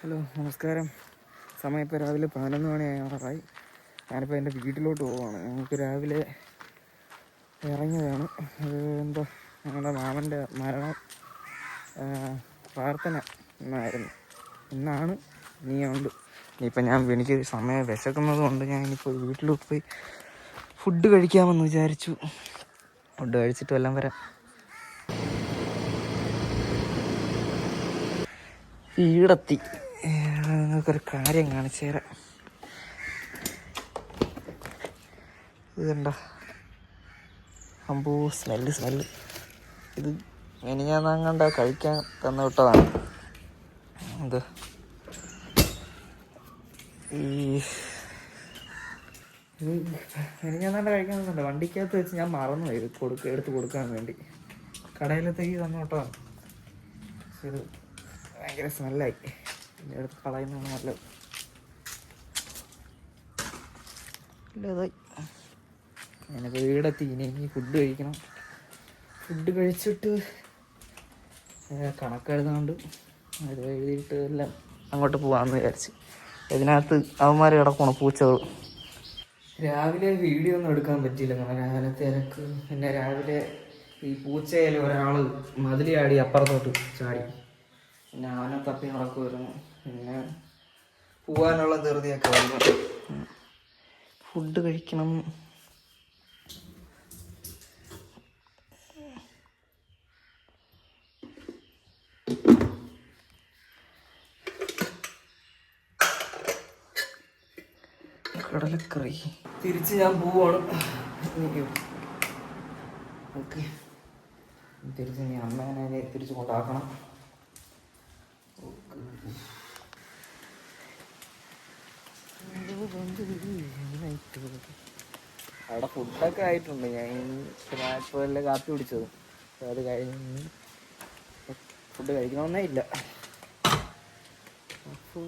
Hello, നമസ്കാരം. സമയം ഇപ്പോൾ രാവിലെ 11 മണിയായി. ഞാനിപ്പോൾ എൻ്റെ വീട്ടിലോട്ട് പോവുകയാണ്. ഞങ്ങൾക്ക് രാവിലെ ഇറങ്ങിയതാണ്. അത് എന്തോ ഞങ്ങളുടെ മാമൻ്റെ മരണം പ്രാർത്ഥന ഇന്നാണ്. ഇനിയുണ്ട്. ഇനിയിപ്പോൾ എനിക്ക് സമയം വിശക്കുന്നത് കൊണ്ട് ഞാൻ ഇനിയിപ്പോൾ വീട്ടിൽ പോയി ഫുഡ് കഴിക്കാമെന്ന് വിചാരിച്ചു. ഫുഡ് കഴിച്ചിട്ട് എല്ലാം വരാം. വീടെത്തി. നിങ്ങൾക്കൊരു കാര്യം കാണിച്ചു തരാം. ഇതുണ്ടോ അമ്പൂ, സ്മെല്ല്. ഇത് മെനിഞ്ഞാന്നങ്ങണ്ട കഴിക്കാൻ തന്നു വിട്ടതാണ്. ഇത് മെനിഞ്ഞാന്നണ്ട കഴിക്കാൻ തന്നുണ്ട്. വണ്ടിക്കകത്ത് വെച്ച് ഞാൻ മറന്നുപോയി എടുത്ത് കൊടുക്കാൻ വേണ്ടി. കടയിലത്തേക്ക് തന്നു വിട്ടതാണ്. ഇത് ഭയങ്കര സ്മെല്ലായി. എൻ്റെ അടുത്ത് കളയുന്നതാണ് നല്ലത്. ഇല്ലതായി. ഞാനിപ്പോൾ വീടെത്തി. ഇനി ഫുഡ് കഴിക്കണം. ഫുഡ് കഴിച്ചിട്ട് കണക്കെഴുതുന്നുണ്ട്. അത് എഴുതിയിട്ട് എല്ലാം അങ്ങോട്ട് പോകാമെന്ന് വിചാരിച്ച്. ഇതിനകത്ത് അവന്മാർ കിടക്കണം, പൂച്ചകൾ. രാവിലെ വീഡിയോ ഒന്നും എടുക്കാൻ പറ്റിയില്ല. രാവിലെ തിരക്ക്. പിന്നെ രാവിലെ ഈ പൂച്ചയിൽ ഒരാൾ മതിൽ ചാടി അപ്പുറത്തോട്ട് ചാടി. പിന്നെ അവനെ തപ്പി നടക്കുമായിരുന്നു. പിന്നെ പോകാനുള്ള ധൃതിയൊക്കെ വന്നു. ഫുഡ് കഴിക്കണം. കടലക്കറി. തിരിച്ച് ഞാൻ പോവാണ്. ഓക്കെ, തിരിച്ച് ഇനി അമ്മേനെ തിരിച്ച് കൊണ്ടാക്കണം. അവിടെ ഫുഡൊക്കെ ആയിട്ടുണ്ട്. ഞാൻ ഇപ്പോൾ എല്ലാം കാപ്പി കുടിച്ചത്. അത് കഴിഞ്ഞ് ഫുഡ് കഴിക്കണമെന്നേ ഇല്ല. അപ്പോൾ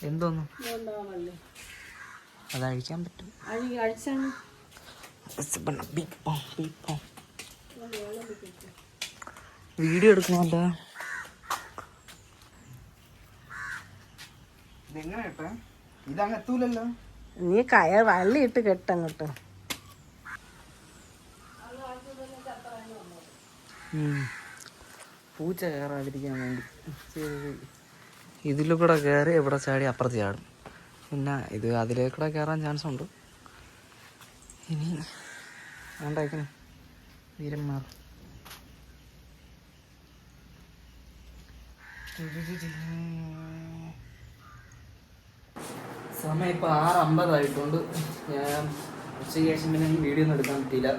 എന്തോന്നു അത് അഴിക്കാൻ പറ്റും. വീഡിയോ എടുക്കണമല്ല. ഇതെങ്ങനെ കേട്ടാ? ഇതങ്ങ് എത്തൂലല്ലോ. നീ വള്ളി ഇട്ട് കെട്ടങ്ങോട്ട്. പൂച്ച കയറാതിരിക്കാൻ വേണ്ടി ഇതിൽ കൂടെ കയറി എവിടെ ചാടി അപ്പുറത്ത് ചാടും. പിന്നെ ഇത് അതിലേക്കൂടെ കയറാൻ ചാൻസ് ഉണ്ട്. ഇനി വേണ്ടായിക്കണേ വീരന്മാർ. സമയം ഇപ്പോൾ 6:50 ആയിട്ടുണ്ട്. ഞാൻ ഉച്ചയ്ക്ക് ശേഷം പിന്നെ വീഡിയോ ഒന്നും എടുക്കാൻ പറ്റിയില്ല.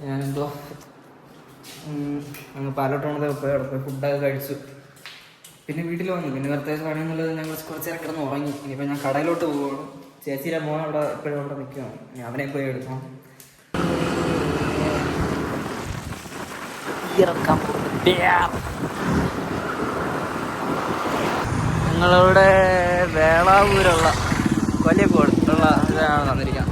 ഞാനെന്തോ അങ്ങ് പാലോട്ടോണത്തെ പോയി അവിടെ പോയി ഫുഡൊക്കെ കഴിച്ചു. പിന്നെ വീട്ടിൽ വന്നു. പിന്നെ പ്രത്യേകിച്ച് പണിയെന്നുള്ളത് ഞങ്ങൾ കുറച്ച് നേരം കിടന്ന് ഉറങ്ങി. ഇനിയിപ്പോൾ ഞാൻ കടയിലോട്ട് പോവുകയാണ്. ചേച്ചിയുടെ മോൻ അവിടെ എപ്പോഴും അവിടെ നിൽക്കുകയാണ്. ഞാൻ അവനെ പോയി എടുക്കണം. ഞങ്ങളുടെ വേളാവൂരുള്ള കൊല്ലക്കോടുള്ള ഇതാണ് തന്നിരിക്കാം.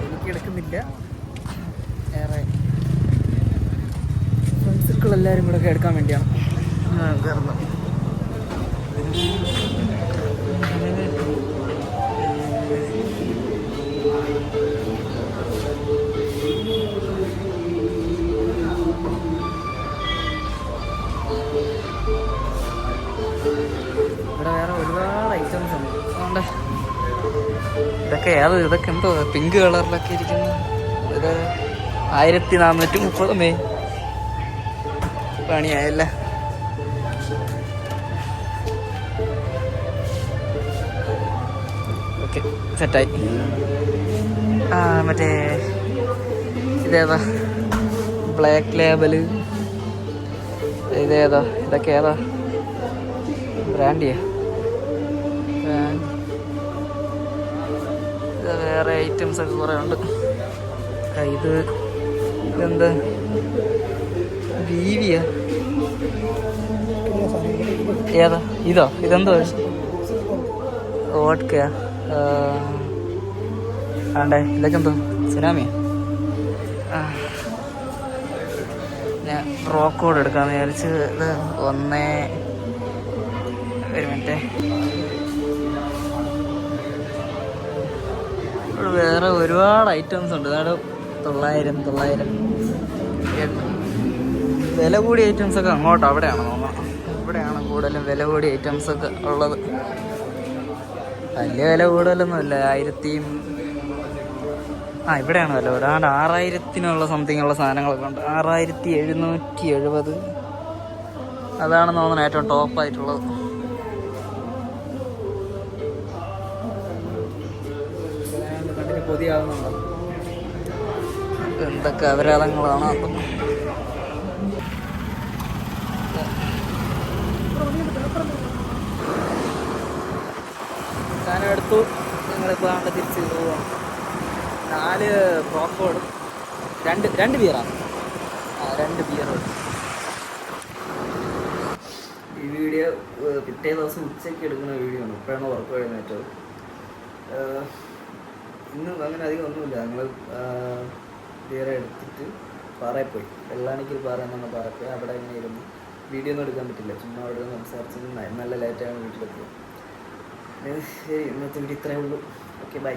എനിക്കെടുക്കുന്നില്ല. വേറെ ഫ്രണ്ട്സുകളെല്ലാവരും കൂടെ ഒക്കെ എടുക്കാൻ വേണ്ടിയാണ് കയറുന്നത്. ഇവിടെ വേറെ ഒരുപാട് ഐറ്റംസ് ഉണ്ട്. അതുകൊണ്ട് ഇതൊക്കെ എന്തോ പിങ്ക് കളറിലൊക്കെ ഇരിക്കുന്നു. ഇത് 1430 പണിയായല്ലേ. ഓക്കെ, സെറ്റായി. മറ്റേ ഇതേതാ ബ്ലാക്ക് ലേബല്. ഇതേതാ? ഇതൊക്കെ ഏതാ ബ്രാൻഡിയാ? ഇത് വേറെ ഐറ്റംസ് ഒക്കെ കുറേ ഉണ്ട്. ഇതെന്താ ബീവിയാ? ഏതാ ഇതോ? ഇതെന്തോ ഓട്കയാ? ആണ്ടേ ഇതൊക്കെ എന്തോ സുനാമിയാ? ഞാൻ റോക്കോഡ് എടുക്കാമെന്ന് വിചാരിച്ച്. ഇത് ഒരു മിനിറ്റ്. ഇവിടെ വേറെ ഒരുപാട് ഐറ്റംസ് ഉണ്ട്. അതാണ് 900 വില കൂടിയ ഐറ്റംസൊക്കെ അങ്ങോട്ട് അവിടെയാണ് തോന്നുന്നത്. ഇവിടെയാണ് കൂടുതലും വില കൂടിയ ഐറ്റംസൊക്കെ ഉള്ളത്. വലിയ വില കൂടുതലൊന്നുമില്ല. 1000 ഇവിടെയാണ് വില കൂടുതൽ. 6000 സംതിങ് ഉള്ള സാധനങ്ങളൊക്കെ ഉണ്ട്. 6770 അതാണെന്ന് തോന്നുന്നു ഏറ്റവും ടോപ്പായിട്ടുള്ളത്. കൊതിയാവുന്നുണ്ടോ? എന്തൊക്കെ അപരാധങ്ങളാണ് അപ്പം. സാധനം എടുത്തു. ഞങ്ങളിപ്പോൾ ആണ്ട് തിരിച്ച് പോവാണ്. 4 റോക്കോടും 2 ബിയറാണ്. 2 ബിയറും. ഈ വീഡിയോ പിറ്റേ ദിവസം ഉച്ചയ്ക്ക് എടുക്കുന്ന വീഡിയോ ആണ്. ഇപ്പോഴാണ് ഉറക്കം എഴുന്നേറ്റത്. ഇന്ന് അങ്ങനെ അധികം ഒന്നുമില്ല. ഞങ്ങൾ ബിയർ എടുത്തിട്ട് പാറയിൽ പോയി. വെള്ളാണിക്കൽ പാറ എന്നാണ് പാറയിൽ പോയി. അവിടെ ഇങ്ങനെ ഇരുന്ന് വീഡിയോ ഒന്നും എടുക്കാൻ പറ്റില്ല. ചുമ്മാ അവിടെ സംസാരിച്ച് നല്ല ലേറ്റാണ് വീട്ടിലെത്തിയത്. ശരി, ഇന്നത്തെ വീഡിയോ ഇത്രയേ ഉള്ളൂ. Okay, by.